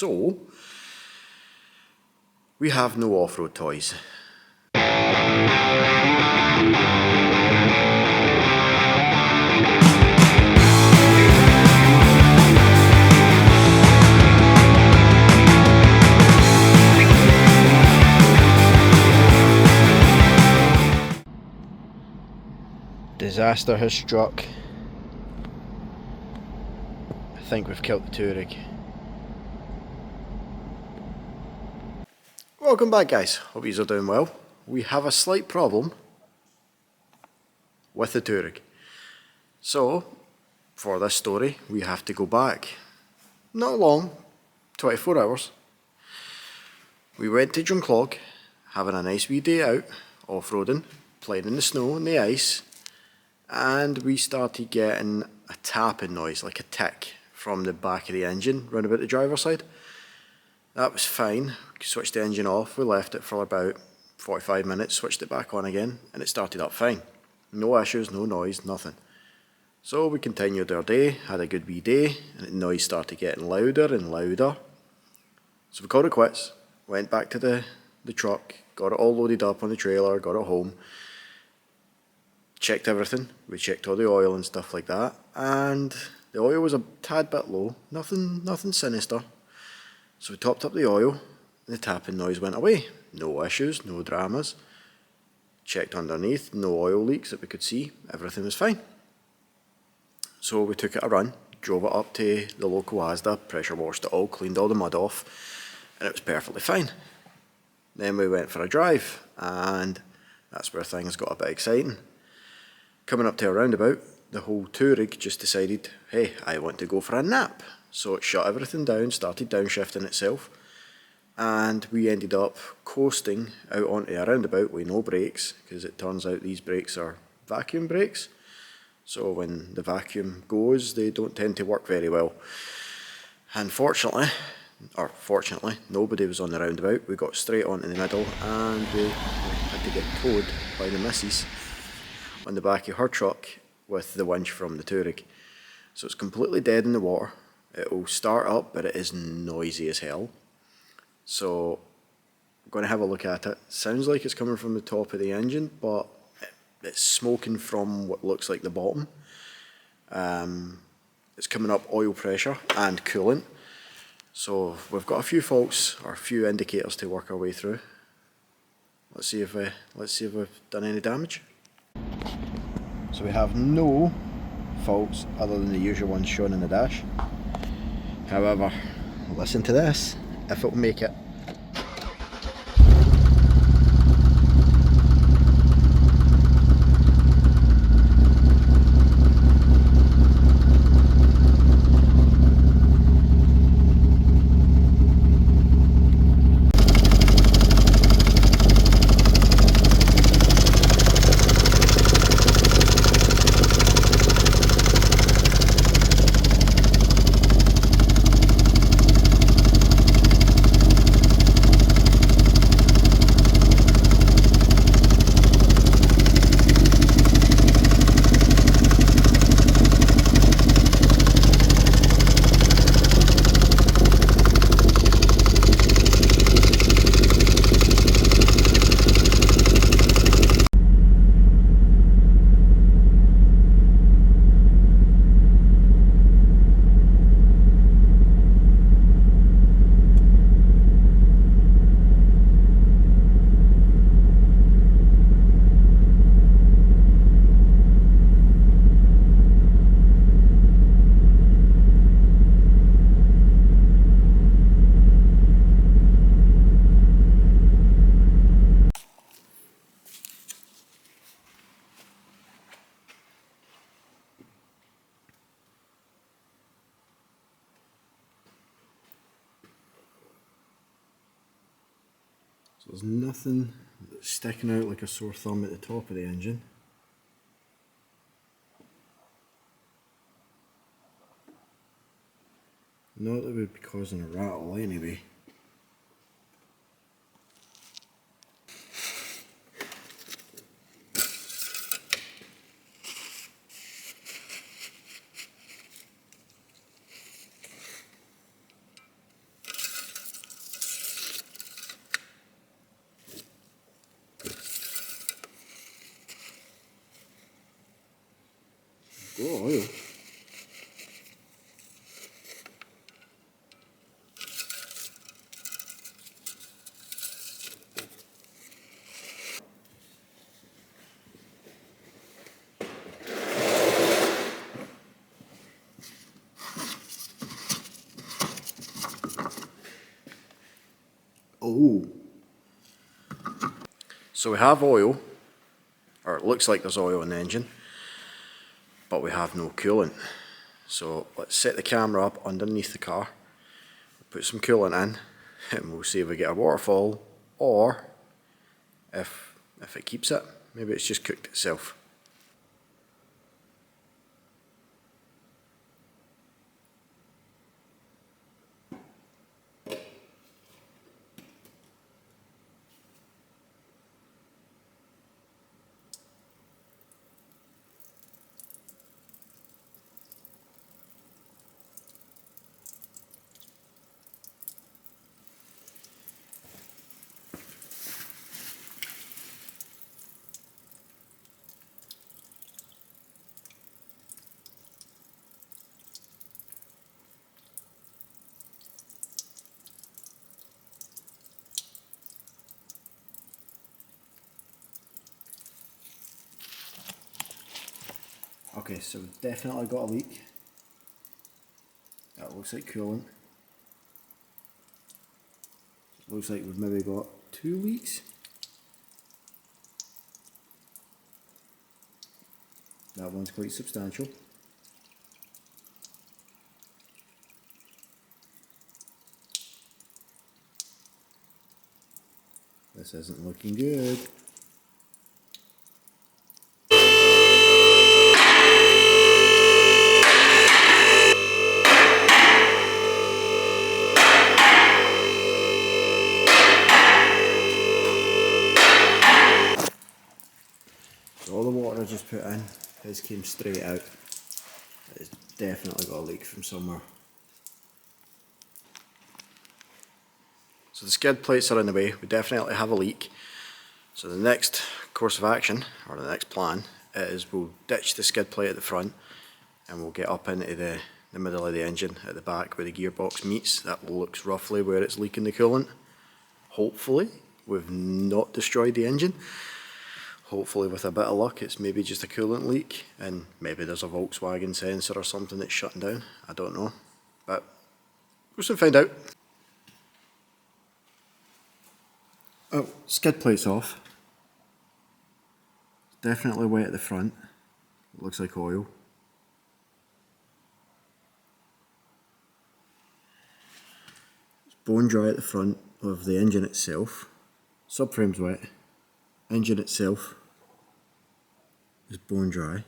So, we have no off-road toys. Disaster has struck. I think we've killed the Touareg. Welcome back, guys, hope you are doing well. We have a slight problem with the Touareg. So, for this story, we have to go back. Not long, 24 hours. We went to Drumclog, having a nice wee day out, off-roading, playing in the snow and the ice, and we started getting a tapping noise, like a tick, from the back of the engine, round about the driver's side. That was fine. We switched the engine off, we left it for about 45 minutes, switched it back on again, and it started up fine. No issues, no noise, nothing. So we continued our day, had a good wee day, and the noise started getting louder and louder. So we called it quits, went back to the truck, got it all loaded up on the trailer, got it home, checked everything. We checked all the oil and stuff like that, and the oil was a tad bit low, nothing sinister. So we topped up the oil, and the tapping noise went away. No issues, no dramas. Checked underneath, no oil leaks that we could see, everything was fine. So we took it a run, drove it up to the local Asda, pressure washed it all, cleaned all the mud off, and it was perfectly fine. Then we went for a drive, and that's where things got a bit exciting. Coming up to a roundabout, the whole Touareg just decided, hey, I want to go for a nap. So it shut everything down, started downshifting itself, and we ended up coasting out onto a roundabout with no brakes, because it turns out these brakes are vacuum brakes. So when the vacuum goes, they don't tend to work very well. Unfortunately, or fortunately, nobody was on the roundabout. We got straight onto the middle, and we had to get towed by the missus on the back of her truck with the winch from the Touareg. So it's completely dead in the water. It will start up, but it is noisy as hell. So I'm going to have a look at it. Sounds like it's coming from the top of the engine, but it's smoking from what looks like the bottom. It's coming up oil pressure and coolant. So we've got a few faults, or a few indicators to work our way through. Let's see if we've done any damage. So we have no faults other than the usual ones shown in the dash. However, listen to this, if it'll make it. So there's nothing that's sticking out like a sore thumb at the top of the engine. Not that would be causing a rattle anyway. Oh, oil. Oh. So we have oil, or it looks like there's oil in the engine, but we have no coolant. So let's set the camera up underneath the car, put some coolant in, and we'll see if we get a waterfall, or if it keeps it. Maybe it's just cooked itself. Okay, so we've definitely got a leak. That looks like coolant. Looks like we've maybe got 2 leaks. That one's quite substantial. This isn't looking good. So all the water I just put in has came straight out. It's definitely got a leak from somewhere. So the skid plates are in the way, we definitely have a leak. So the next course of action, or the next plan, is we'll ditch the skid plate at the front and we'll get up into the middle of the engine at the back where the gearbox meets. That looks roughly where it's leaking the coolant. Hopefully we've not destroyed the engine. Hopefully with a bit of luck it's maybe just a coolant leak, and maybe there's a Volkswagen sensor or something that's shutting down. I don't know, but we'll soon find out. Oh, skid plate's off. Definitely wet at the front. It looks like oil. It's bone dry at the front of the engine itself. Subframe's wet. Engine itself is bone dry.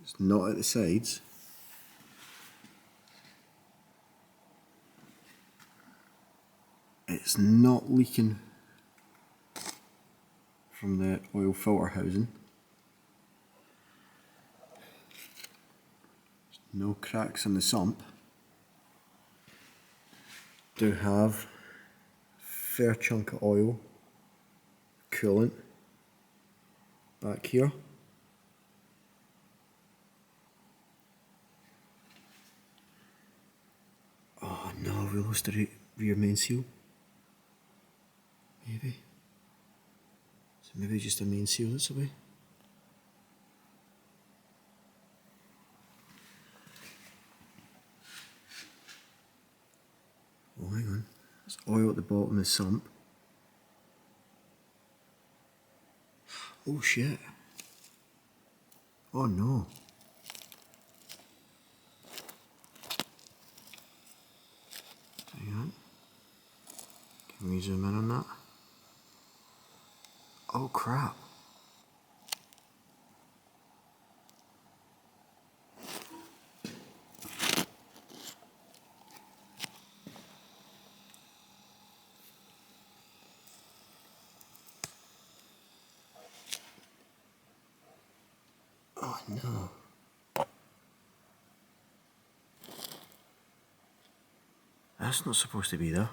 It's not at the sides. It's not leaking from the oil filter housing. There's no cracks in the sump. Do have a fair chunk of oil, coolant back here. Oh no, we lost the rear main seal. Maybe. So maybe just a main seal that's away. Oh, hang on. There's oil at the bottom of the sump. Oh shit. Oh no. Hang on. Can we zoom in on that? Oh crap. Oh no. That's not supposed to be there.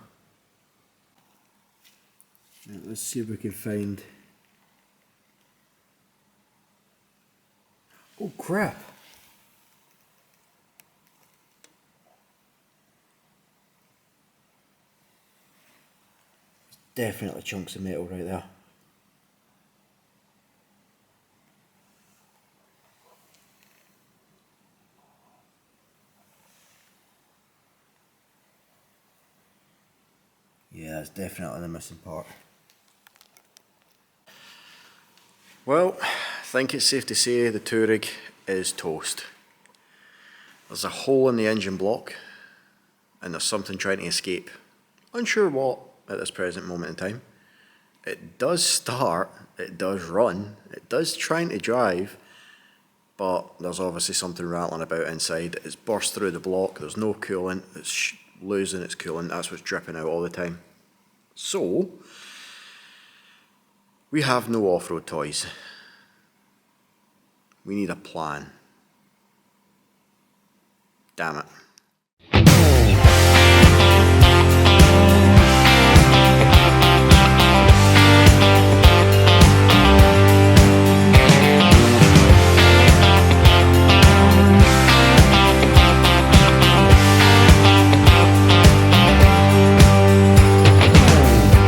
Now, let's see if we can find grip. Definitely chunks of metal right there. Yeah, it's definitely the missing part. Well, I think it's safe to say the Touareg is toast. There's a hole in the engine block and there's something trying to escape. Unsure what at this present moment in time. It does start, it does run, it does trying to drive, but there's obviously something rattling about inside. It's burst through the block, there's no coolant, it's losing its coolant, that's what's dripping out all the time. So, we have no off-road toys. We need a plan. Damn it.